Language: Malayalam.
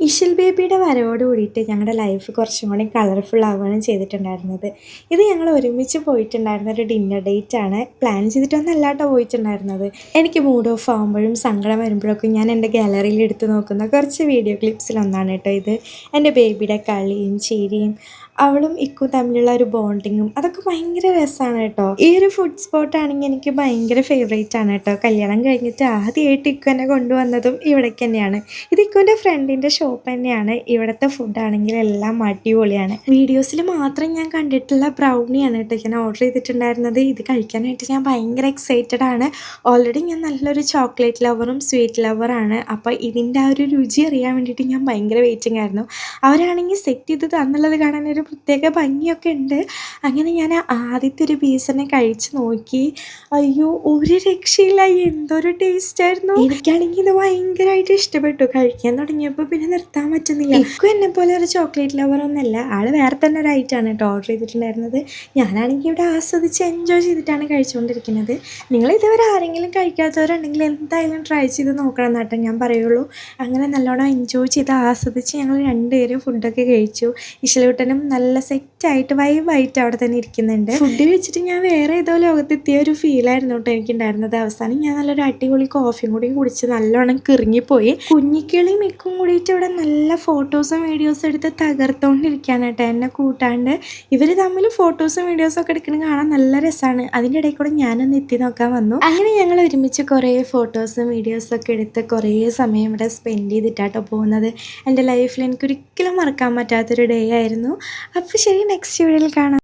ഇശൽ ബേബിയുടെ വരവോട് കൂടിയിട്ട് ഞങ്ങളുടെ ലൈഫ് കുറച്ചും കൂടി കളർഫുൾ ആവുകയാണ് ചെയ്തിട്ടുണ്ടായിരുന്നത്. ഇത് ഞങ്ങൾ ഒരുമിച്ച് പോയിട്ടുണ്ടായിരുന്ന ഒരു ഡിന്നർ ഡേറ്റ് ആണ്. പ്ലാൻ ചെയ്തിട്ടൊന്നല്ല കേട്ടോ പോയിട്ടുണ്ടായിരുന്നത്. എനിക്ക് മൂഡ് ഓഫ് ആകുമ്പോഴും സങ്കടം വരുമ്പോഴൊക്കെ ഞാൻ എൻ്റെ ഗാലറിയിൽ എടുത്ത് നോക്കുന്ന കുറച്ച് വീഡിയോ ക്ലിപ്സിലൊന്നാണ് കേട്ടോ ഇത്. എൻ്റെ ബേബിയുടെ കളിയും ചിരിയും അവളും ഇക്കും തമ്മിലുള്ള ഒരു ബോണ്ടിങ്ങും അതൊക്കെ ഭയങ്കര രസമാണ് കേട്ടോ. ഈ ഒരു ഫുഡ് സ്പോട്ട് ആണെങ്കിൽ എനിക്ക് ഭയങ്കര ഫേവറേറ്റ് ആണ് കേട്ടോ. കല്യാണം കഴിഞ്ഞിട്ട് ആദ്യമായിട്ട് ഇക്കു എന്നെ കൊണ്ടുവന്നതും ഇവിടേക്ക് തന്നെയാണ്. ഇത് ഇക്കുവിൻ്റെ ഫ്രണ്ടിൻ്റെ ഷോപ്പ് തന്നെയാണ്. ഇവിടുത്തെ ഫുഡാണെങ്കിൽ എല്ലാം അടിപൊളിയാണ്. വീഡിയോസിൽ മാത്രം ഞാൻ കണ്ടിട്ടുള്ള ബ്രൗണിയാണ് കേട്ടോ ഞാൻ ഓർഡർ ചെയ്തിട്ടുണ്ടായിരുന്നത്. ഇത് കഴിക്കാനായിട്ട് ഞാൻ ഭയങ്കര എക്സൈറ്റഡ് ആണ്. ഓൾറെഡി ഞാൻ നല്ലൊരു ചോക്ലേറ്റ് ലവറും സ്വീറ്റ് ലവറാണ്. അപ്പോൾ ഇതിൻ്റെ ആ ഒരു രുചി അറിയാൻ വേണ്ടിയിട്ട് ഞാൻ ഭയങ്കര വെയിറ്റിംഗ് ആയിരുന്നു. അവരാണെങ്കിൽ സെറ്റ് ചെയ്ത് തന്നുള്ളത് കാണാൻ ഒരു പ്രത്യേക ഭംഗിയൊക്കെ ഉണ്ട്. അങ്ങനെ ഞാൻ ആദ്യത്തെ ഒരു പീസിനെ കഴിച്ച് നോക്കി. അയ്യോ, ഒരു രക്ഷയില്ല, എന്തൊരു ടേസ്റ്റ് ആയിരുന്നു. എനിക്കാണെങ്കിൽ ഇത് ഭയങ്കരമായിട്ട് ഇഷ്ടപ്പെട്ടു. കഴിക്കാൻ തുടങ്ങിയപ്പോൾ പിന്നെ നിർത്താൻ പറ്റുന്നില്ല. എനിക്കും എന്നെ പോലെ ഒരു ചോക്ലേറ്റ് ലവർ ഒന്നല്ല, ആള് വേറെ തന്നെ ഒരു ഐറ്റാണ് കേട്ടോ ഓർഡർ ചെയ്തിട്ടുണ്ടായിരുന്നത്. ഞാനാണെങ്കിൽ ഇവിടെ ആസ്വദിച്ച് എൻജോയ് ചെയ്തിട്ടാണ് കഴിച്ചുകൊണ്ടിരിക്കുന്നത്. നിങ്ങൾ ഇതുവരെ ആരെങ്കിലും കഴിക്കാത്തവരുണ്ടെങ്കിൽ എന്തായാലും ട്രൈ ചെയ്ത് നോക്കണം എന്നാട്ടോ ഞാൻ പറയുള്ളൂ. അങ്ങനെ നല്ലോണം എൻജോയ് ചെയ്ത് ആസ്വദിച്ച് ഞങ്ങൾ രണ്ടുപേരും ഫുഡൊക്കെ കഴിച്ചു. ഇശലൂട്ടനും നല്ല സെറ്റായിട്ട് വൈബായിട്ട് അവിടെ തന്നെ ഇരിക്കുന്നുണ്ട്. ഫുഡ് കഴിച്ചിട്ട് ഞാൻ വേറെ ഏതോ ലോകത്തെത്തിയ ഒരു ഫീലായിരുന്നു കേട്ടോ എനിക്കുണ്ടായിരുന്നത്. അവസാനം ഞാൻ നല്ലൊരു അടിപൊളി കോഫിയും കൂടി കുടിച്ച് നല്ലോണം കിറങ്ങിപ്പോയി. കുഞ്ഞിക്കിളിയും മിക്കും കൂടിയിട്ട് ഇവിടെ നല്ല ഫോട്ടോസും വീഡിയോസും എടുത്ത് തകർത്തോണ്ടിരിക്കുകയാണ് കേട്ടോ എന്നെ കൂട്ടാണ്ട്. ഇവർ തമ്മിൽ ഫോട്ടോസും വീഡിയോസും ഒക്കെ എടുക്കുന്നത് കാണാൻ നല്ല രസമാണ്. അതിൻ്റെ ഇടയിൽ കൂടെ ഞാനൊന്ന് എത്തി നോക്കാൻ വന്നു. അങ്ങനെ ഞങ്ങൾ ഒരുമിച്ച് കുറേ ഫോട്ടോസും വീഡിയോസും ഒക്കെ എടുത്ത് കുറേ സമയം ഇവിടെ സ്പെൻഡ് ചെയ്തിട്ടാട്ടോ പോകുന്നത്. എൻ്റെ ലൈഫിൽ എനിക്കൊരിക്കലും മറക്കാൻ പറ്റാത്തൊരു ഡേ ആയിരുന്നു. അപ്പോൾ ശരി, നെക്സ്റ്റ് വീഡിയോയിൽ കാണാം.